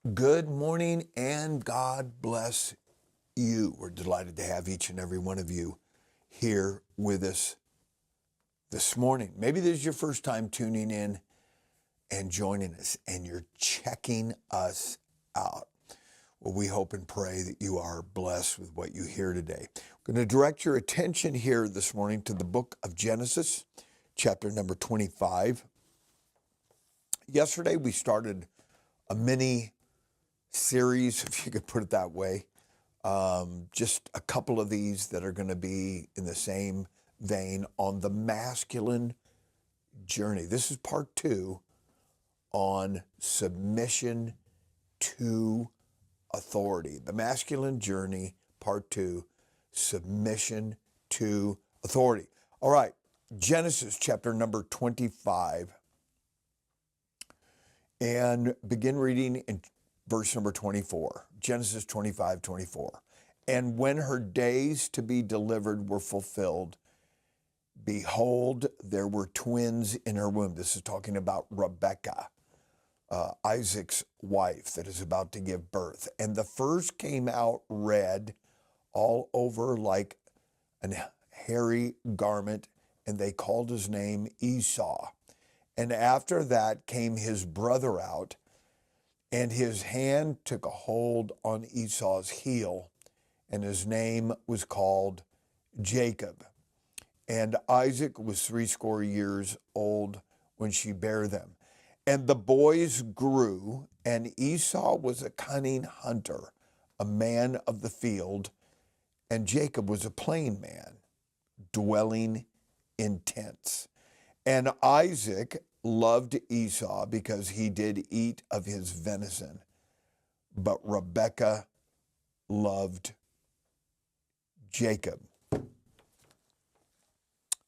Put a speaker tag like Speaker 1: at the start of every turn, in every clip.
Speaker 1: Good morning and God bless you. We're delighted to have each and every one of you here with us this morning. Maybe this is your first time tuning in and joining us, and you're checking us out. Well, we hope and pray that you are blessed with what you hear today. I'm going to direct your attention here this morning to the book of Genesis, chapter number 25. Yesterday, we started a mini series, if you could put it that way. Just a couple of these that are going to be in the same vein on the masculine journey. This is part 2 on submission to authority. The masculine journey, part 2, submission to authority. All right, Genesis chapter number 25, and begin reading in verse number 24, Genesis 25:24. And when her days to be delivered were fulfilled, behold, there were twins in her womb. This is talking about Rebekah, Isaac's wife that is about to give birth. And the first came out red all over like a hairy garment, and they called his name Esau. And after that came his brother out, and his hand took a hold on Esau's heel, and his name was called Jacob. And Isaac was 80 years old when she bare them. And the boys grew, and Esau was a cunning hunter, a man of the field, and Jacob was a plain man, dwelling in tents. And Isaac loved Esau because he did eat of his venison, but Rebekah loved Jacob.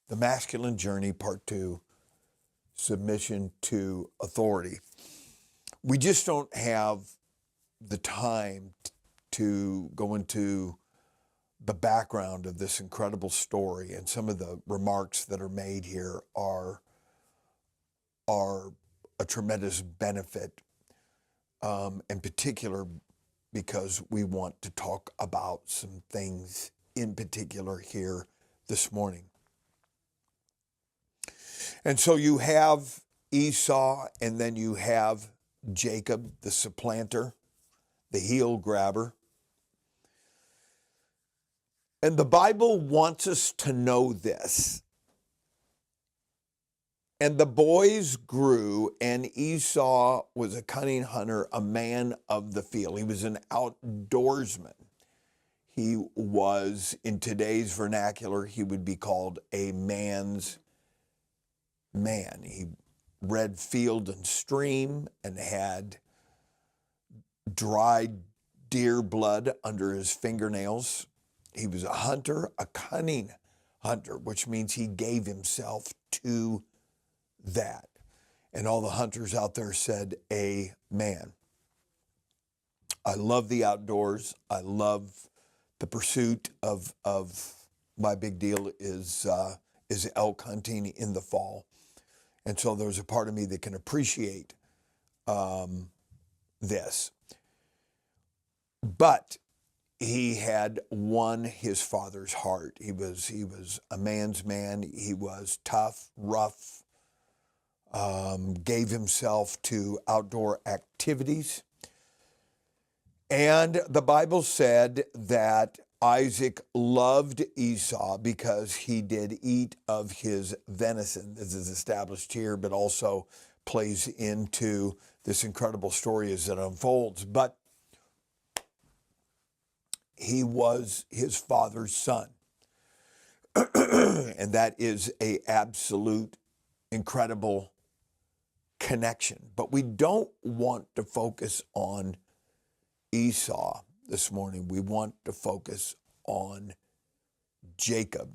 Speaker 1: The masculine journey, part 2, submission to authority. We just don't have the time to go into the background of this incredible story, and some of the remarks that are made here are a tremendous benefit, in particular because we want to talk about some things in particular here this morning. And so you have Esau, and then you have Jacob, the supplanter, the heel grabber. And the Bible wants us to know this. And the boys grew, and Esau was a cunning hunter, a man of the field. He was an outdoorsman. He was, in today's vernacular, he would be called a man's man. He read field and stream and had dried deer blood under his fingernails. He was a hunter, a cunning hunter, which means he gave himself to that. And all the hunters out there said, amen. I love the outdoors. I love the pursuit of my big deal is elk hunting in the fall. And so there's a part of me that can appreciate this. But he had won his father's heart. He was a man's man. He was tough, rough, gave himself to outdoor activities. And the Bible said that Isaac loved Esau because he did eat of his venison. This is established here, but also plays into this incredible story as it unfolds. But he was his father's son. And that is an absolute incredible connection. But we don't want to focus on Esau this morning. We want to focus on Jacob.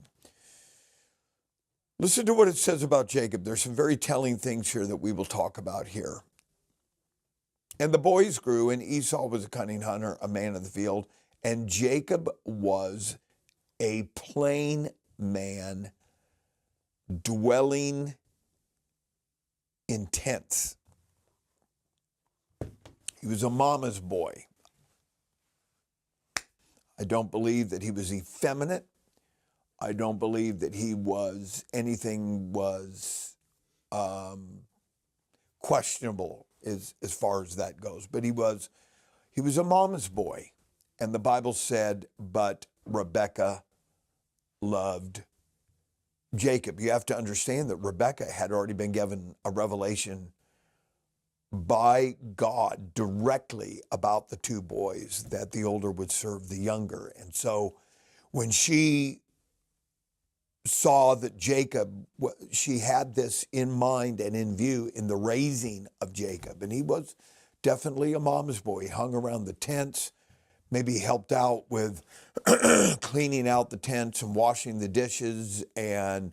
Speaker 1: Listen to what it says about Jacob. There's some very telling things here that we will talk about here. And the boys grew, and Esau was a cunning hunter, a man of the field, and Jacob was a plain man dwelling in tents. He was a mama's boy. I don't believe that he was effeminate. I don't believe that he was anything was questionable as far as that goes. But he was a mama's boy. And the Bible said, but Rebekah loved Jacob. You have to understand that Rebekah had already been given a revelation by God directly about the two boys, that the older would serve the younger. And so when she saw that Jacob, she had this in mind and in view in the raising of Jacob. And he was definitely a mama's boy. He hung around the tents, maybe helped out with cleaning out the tents and washing the dishes, and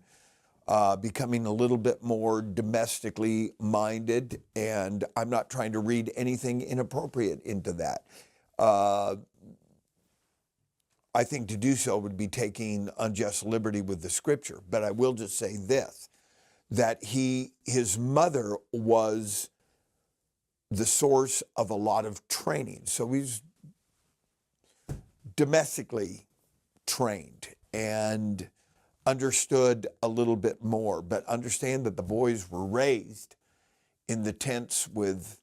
Speaker 1: becoming a little bit more domestically minded. And I'm not trying to read anything inappropriate into that. I think to do so would be taking unjust liberty with the scripture. But I will just say this, that his mother was the source of a lot of training. So he's domestically trained and understood a little bit more. But understand that the boys were raised in the tents with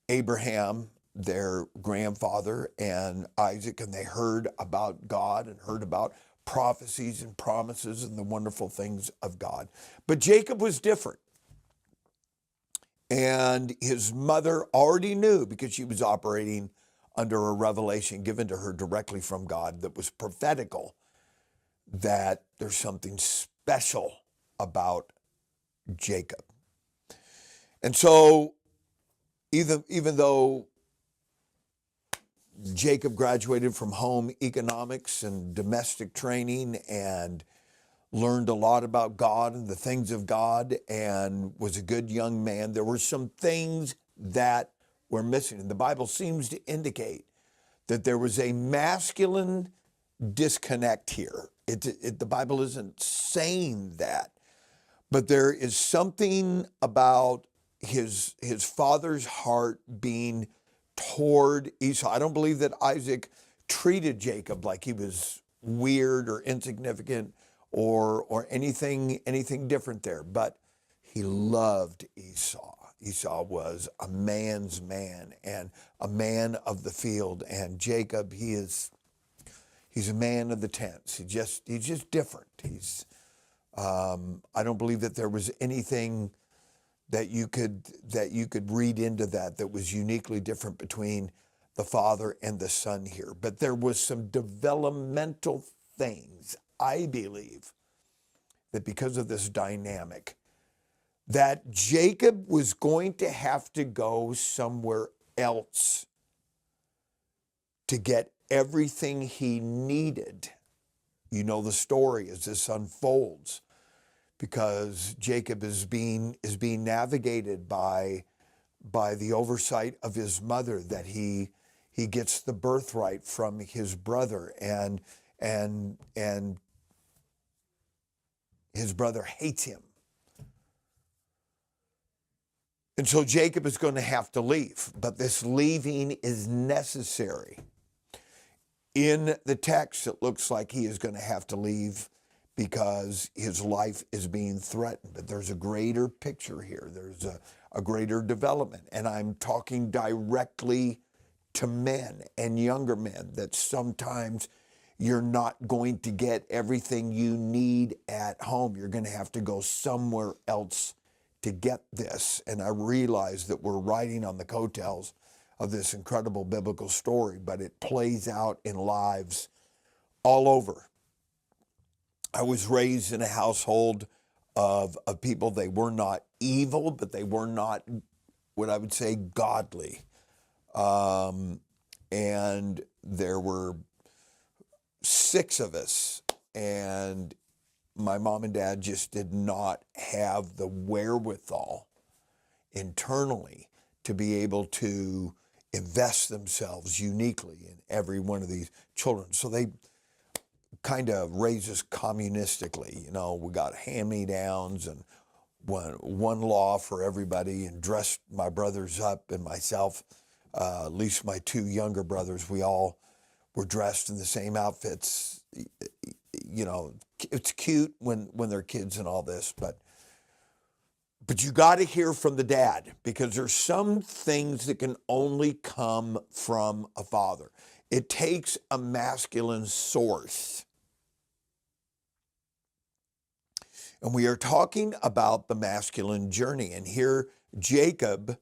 Speaker 1: Abraham, their grandfather, and Isaac, and they heard about God and heard about prophecies and promises and the wonderful things of God. But Jacob was different. And his mother already knew, because she was operating under a revelation given to her directly from God that was prophetical, that there's something special about Jacob. And so even though Jacob graduated from home economics and domestic training and learned a lot about God and the things of God and was a good young man, there were some things that were missing. And the Bible seems to indicate that there was a masculine disconnect here. The Bible isn't saying that, but there is something about his father's heart being toward Esau. I don't believe that Isaac treated Jacob like he was weird or insignificant or anything different there, but he loved Esau. Esau was a man's man and a man of the field, and Jacob, he's a man of the tents. He's just different. I don't believe that there was anything that you could read into that was uniquely different between the father and the son here. But there was some developmental things, I believe, that because of this dynamic, that Jacob was going to have to go somewhere else to get everything he needed. You know the story as this unfolds, because Jacob is being navigated by the oversight of his mother, that he gets the birthright from his brother, and his brother hates him. And so Jacob is going to have to leave, but this leaving is necessary. In the text, it looks like he is going to have to leave because his life is being threatened. But there's a greater picture here. There's a greater development. And I'm talking directly to men and younger men, that sometimes you're not going to get everything you need at home. You're going to have to go somewhere else to get this. And I realize that we're riding on the coattails of this incredible biblical story, but it plays out in lives all over. I was raised in a household of people. They were not evil, but they were not what I would say godly. And there were 6 of us, and my mom and dad just did not have the wherewithal internally to be able to invest themselves uniquely in every one of these children. So they kind of raised us communistically. You know, we got hand-me-downs and one law for everybody, and dressed my brothers up and myself At least my two younger brothers, we all were dressed in the same outfits. You know, it's cute when they're kids and all this, but you got to hear from the dad, because there's some things that can only come from a father. It takes a masculine source. And we are talking about the masculine journey. And here Jacob,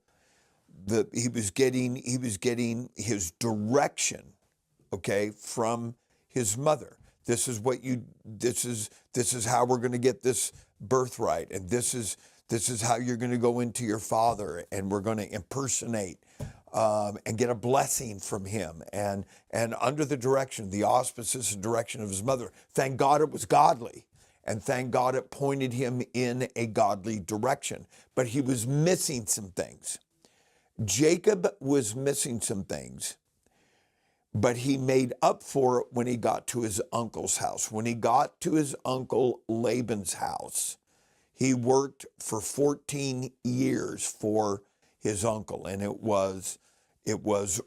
Speaker 1: he was getting his direction, okay, from his mother. This is how we're going to get this birthright, and this is how you're going to go into your father, and we're going to impersonate and get a blessing from him, and under the direction, the auspices and direction of his mother. Thank God it was godly, and thank God it pointed him in a godly direction. But he was missing some things. Jacob was missing some things, but he made up for it when he got to his uncle's house. When he got to his uncle Laban's house, he worked for 14 years for his uncle, and it was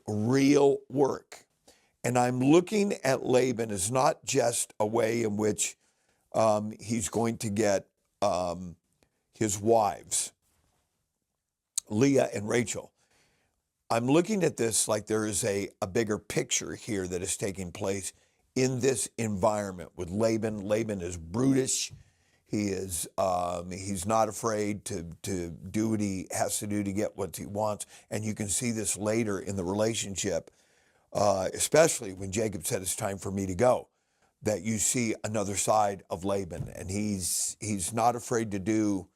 Speaker 1: real work. And I'm looking at Laban as not just a way in which he's going to get his wives, Leah and Rachel. I'm looking at this like there is a bigger picture here that is taking place in this environment with Laban. Laban is brutish. He is he's not afraid to do what he has to do to get what he wants. And you can see this later in the relationship, especially when Jacob said, it's time for me to go, that you see another side of Laban. And he's not afraid to do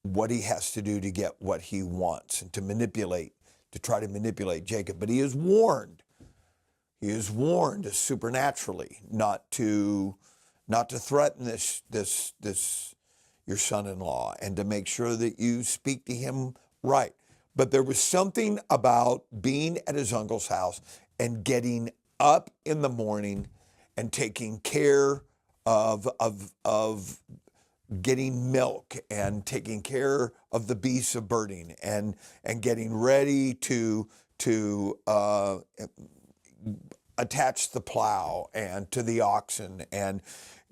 Speaker 1: what he has to do to get what he wants, and to try to manipulate Jacob. But he is warned supernaturally not to threaten this your son-in-law, and to make sure that you speak to him right. But there was something about being at his uncle's house and getting up in the morning and taking care of getting milk, and taking care of the beasts of burden, and getting ready to attach the plow and to the oxen, and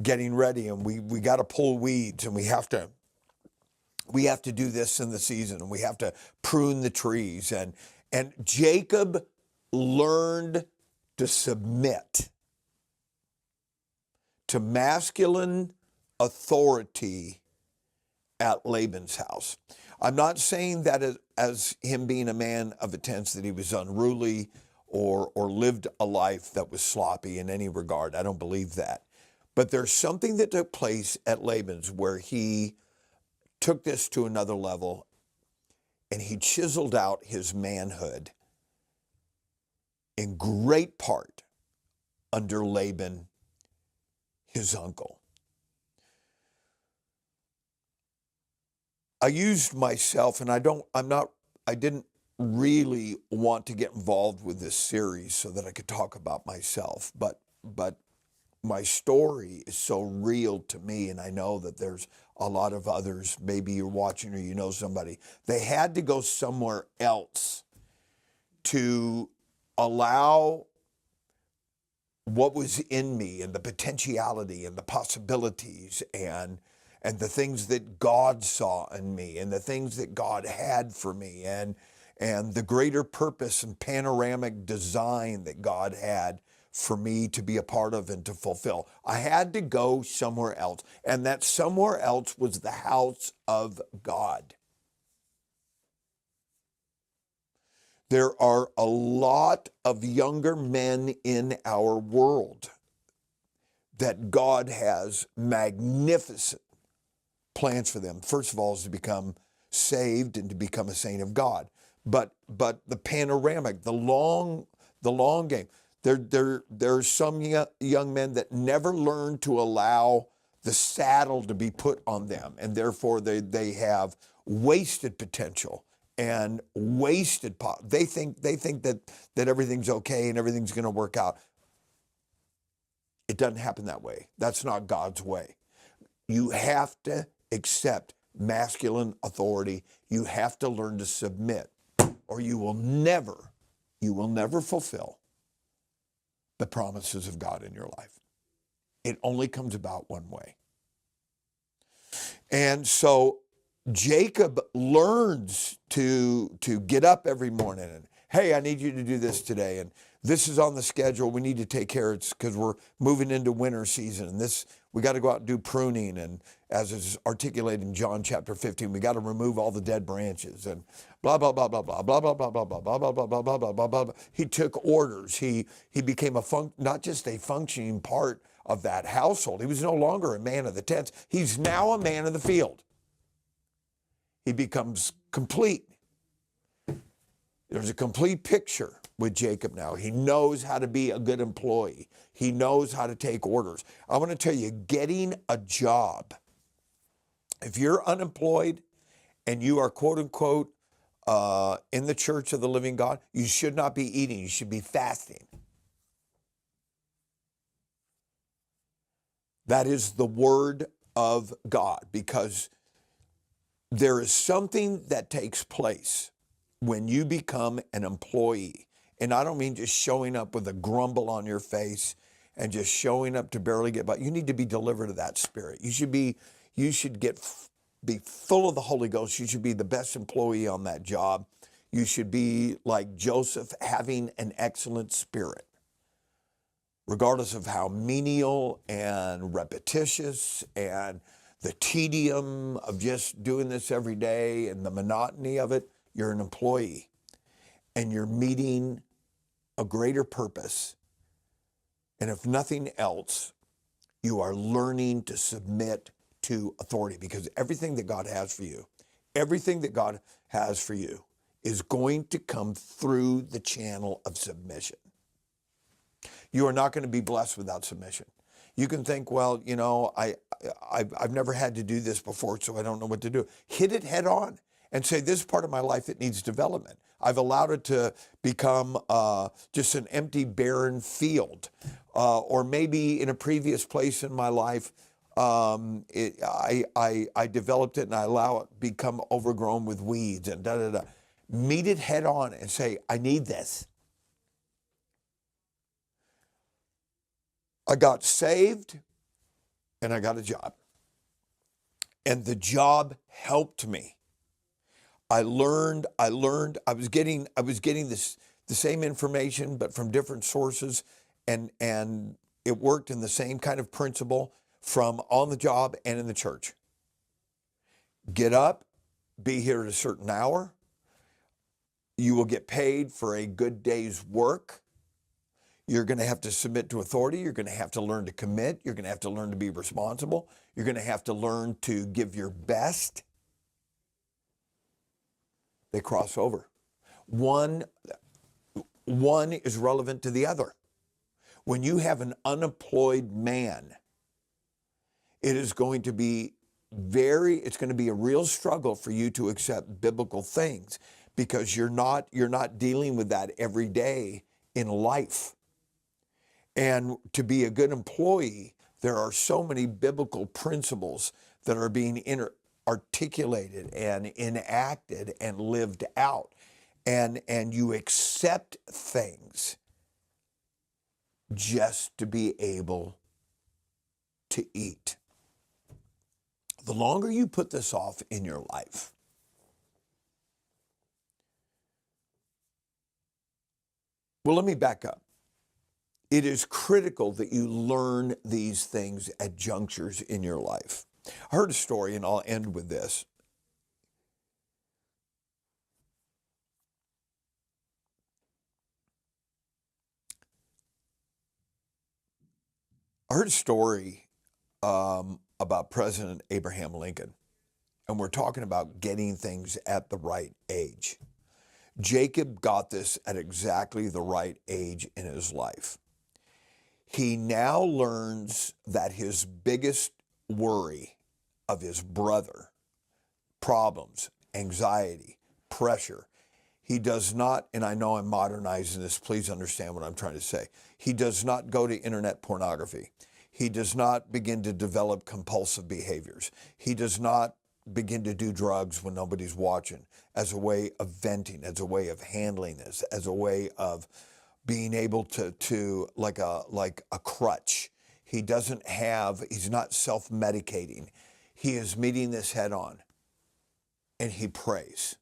Speaker 1: getting ready. And we got to pull weeds, and we have to do this in the season, and we have to prune the trees. And Jacob learned to submit to masculine authority at Laban's house. I'm not saying that as him being a man of intense that he was unruly or lived a life that was sloppy in any regard. I don't believe that. But there's something that took place at Laban's where he took this to another level, and he chiseled out his manhood in great part under Laban, his uncle. I used myself, and I didn't really want to get involved with this series so that I could talk about myself, but my story is so real to me, and I know that there's a lot of others, maybe you're watching or you know somebody, they had to go somewhere else to allow what was in me, and the potentiality and the possibilities, and the things that God saw in me, and the things that God had for me, and the greater purpose and panoramic design that God had for me to be a part of and to fulfill. I had to go somewhere else, and that somewhere else was the house of God. There are a lot of younger men in our world that God has magnificent plans for them. First of all, is to become saved and to become a saint of God. But the panoramic, the long game. There's some young men that never learn to allow the saddle to be put on them, and therefore they have wasted potential and wasted they think that everything's okay and everything's going to work out. It doesn't happen that way. That's not God's way. You have to accept masculine authority. You have to learn to submit, or you will never you will never fulfill the promises of God in your life. It only comes about one way. And so Jacob learns to get up every morning and, hey, I need you to do this today. And this is on the schedule. We need to take care of it because we're moving into winter season. And this, we got to go out and do pruning. And as is articulated in John chapter 15, we got to remove all the dead branches and blah, blah, blah, blah, blah, blah, blah, blah, blah, blah, blah, blah, blah, blah, blah, blah, blah, blah. He took orders. He became not just a functioning part of that household. He was no longer a man of the tents. He's now a man of the field. He becomes complete. There's a complete picture with Jacob now. He knows how to be a good employee. He knows how to take orders. I want to tell you, getting a job, if you're unemployed and you are quote unquote in the church of the living God, you should not be eating. You should be fasting. That is the word of God, because there is something that takes place when you become an employee. And I don't mean just showing up with a grumble on your face and just showing up to barely get by. You need to be delivered of that spirit. You should be full of the Holy Ghost. You should be the best employee on that job. You should be like Joseph, having an excellent spirit, regardless of how menial and repetitious and the tedium of just doing this every day and the monotony of it. You're an employee and you're meeting a greater purpose. And if nothing else, you are learning to submit to authority, because everything that God has for you, is going to come through the channel of submission. You are not going to be blessed without submission. You can think, well, you know, I've never had to do this before, so I don't know what to do. Hit it head on and say, this is part of my life that needs development. I've allowed it to become just an empty, barren field. Or maybe in a previous place in my life, I developed it and I allow it to become overgrown with weeds and da-da-da. Meet it head on and say, I need this. I got saved and I got a job. And the job helped me. I learned, I was getting the same information, but from different sources, and it worked in the same kind of principle from on the job and in the church. Get up, be here at a certain hour. You will get paid for a good day's work. You're going to have to submit to authority. You're going to have to learn to commit. You're going to have to learn to be responsible. You're going to have to learn to give your best. They cross over. One is relevant to the other. When you have an unemployed man, it's going to be a real struggle for you to accept biblical things, because you're not dealing with that every day in life. And to be a good employee, there are so many biblical principles that are being articulated and enacted and lived out. And you accept things just to be able to eat. The longer you put this off in your life, well, let me back up. It is critical that you learn these things at junctures in your life. I heard a story, and I'll end with this. I heard a story about President Abraham Lincoln, and we're talking about getting things at the right age. Jacob got this at exactly the right age in his life. He now learns that his biggest worry of his brother, problems, anxiety, pressure, he does not, and I know I'm modernizing this, please understand what I'm trying to say. He does not go to internet pornography. He does not begin to develop compulsive behaviors. He does not begin to do drugs when nobody's watching as a way of venting, as a way of handling this, as a way of being able to like a crutch. He's not self-medicating. He is meeting this head on, and he prays.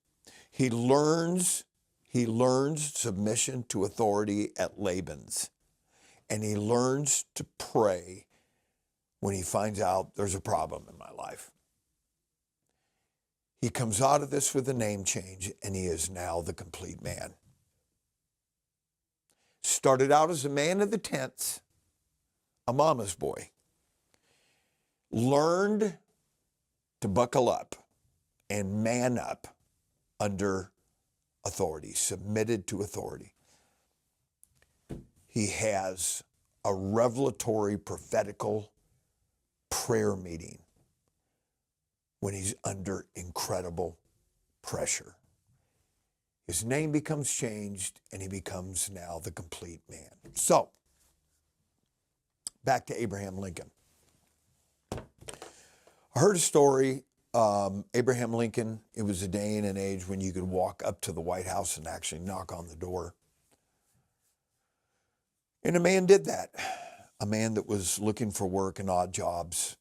Speaker 1: He learns submission to authority at Laban's, and he learns to pray when he finds out there's a problem in my life. He comes out of this with a name change, and he is now the complete man. Started out as a man of the tents, a mama's boy. Learned to buckle up and man up under authority, submitted to authority. He has a revelatory, prophetical prayer meeting when he's under incredible pressure. His name becomes changed, and he becomes now the complete man. So, back to Abraham Lincoln. I heard a story, Abraham Lincoln, it was a day and an age when you could walk up to the White House and actually knock on the door. And a man did that. A man that was looking for work and odd jobs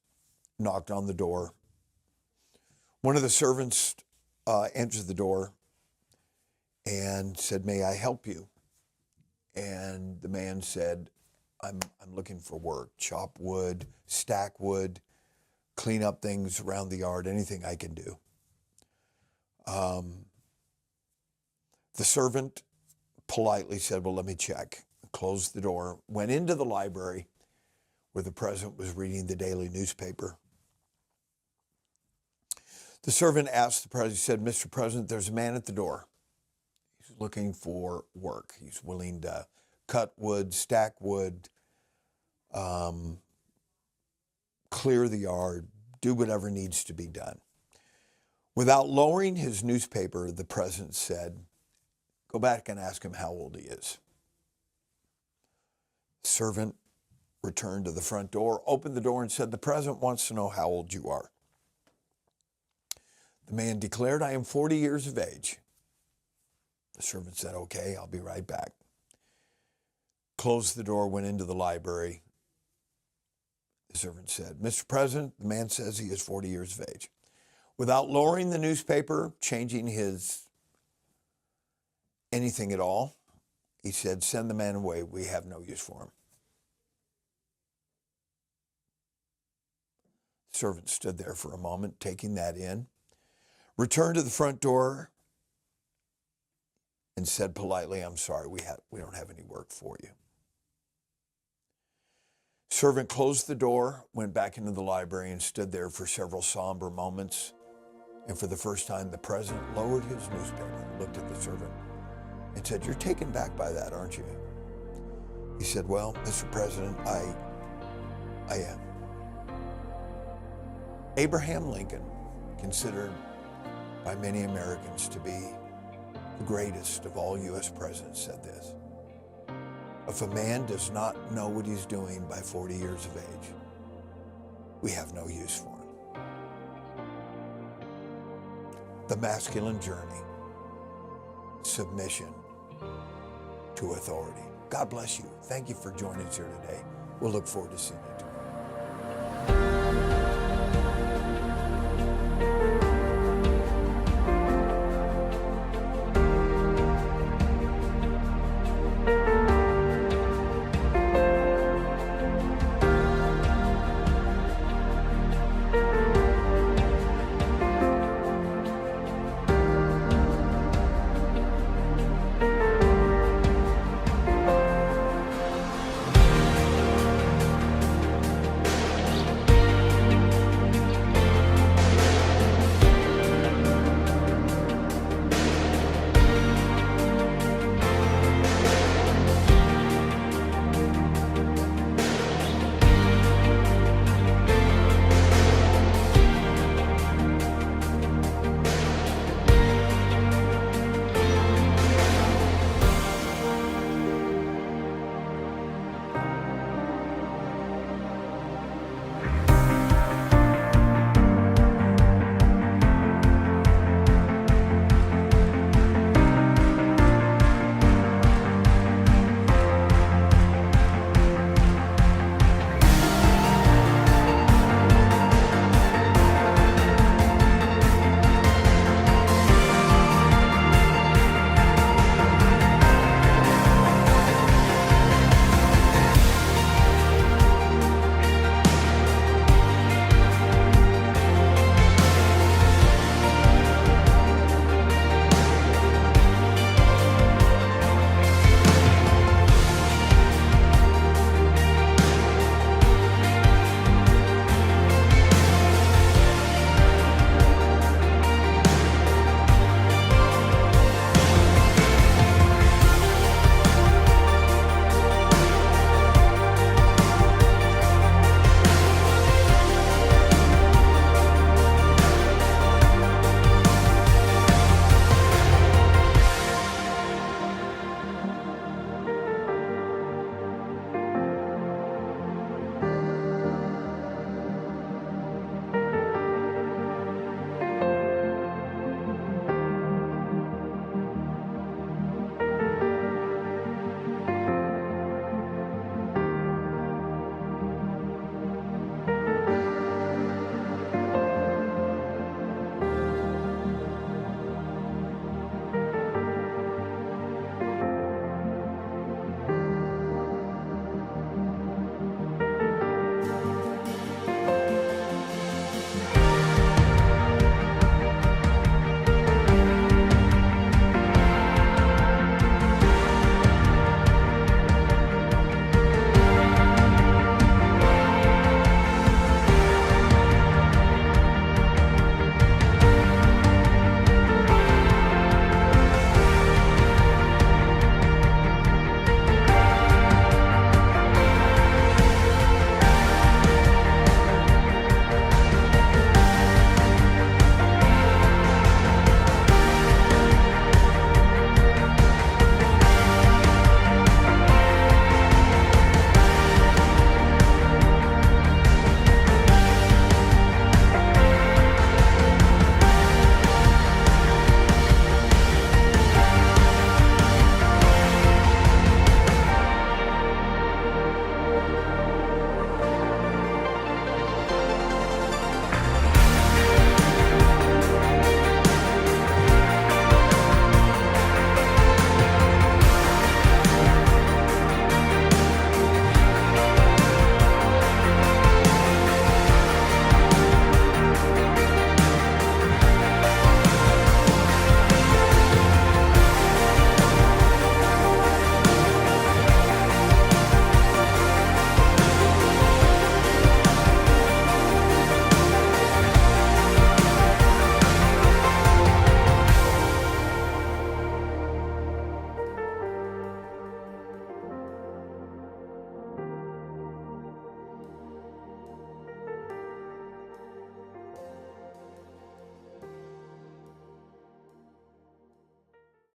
Speaker 1: knocked on the door. One of the servants entered the door and said, "May I help you?" And the man said, I'm looking for work, chop wood, stack wood, clean up things around the yard, anything I can do. The servant politely said, "Well, let me check." Closed the door, went into the library where the president was reading the daily newspaper. The servant asked the president, he said, "Mr. President, there's a man at the door. He's looking for work. He's willing to cut wood, stack wood, clear the yard, do whatever needs to be done." Without lowering his newspaper, the president said, "Go back and ask him how old he is." The servant returned to the front door, opened the door, and said, "The president wants to know how old you are." The man declared, "I am 40 years of age." The servant said, "Okay, I'll be right back." Closed the door, went into the library. The servant said, "Mr. President, the man says he is 40 years of age." Without lowering the newspaper, changing his anything at all, he said, "Send the man away. We have no use for him." The servant stood there for a moment, taking that in, returned to the front door, and said politely, "I'm sorry, we don't have any work for you." Servant closed the door, went back into the library, and stood there for several somber moments. And for the first time, the president lowered his newspaper, looked at the servant, and said, "You're taken back by that, aren't you?" He said, "Well, Mr. President, I am." Abraham Lincoln, considered by many Americans to be the greatest of all U.S. presidents, said this: "If a man does not know what he's doing by 40 years of age, we have no use for him." The masculine journey, submission to authority. God bless you. Thank you for joining us here today. We'll look forward to seeing you tomorrow.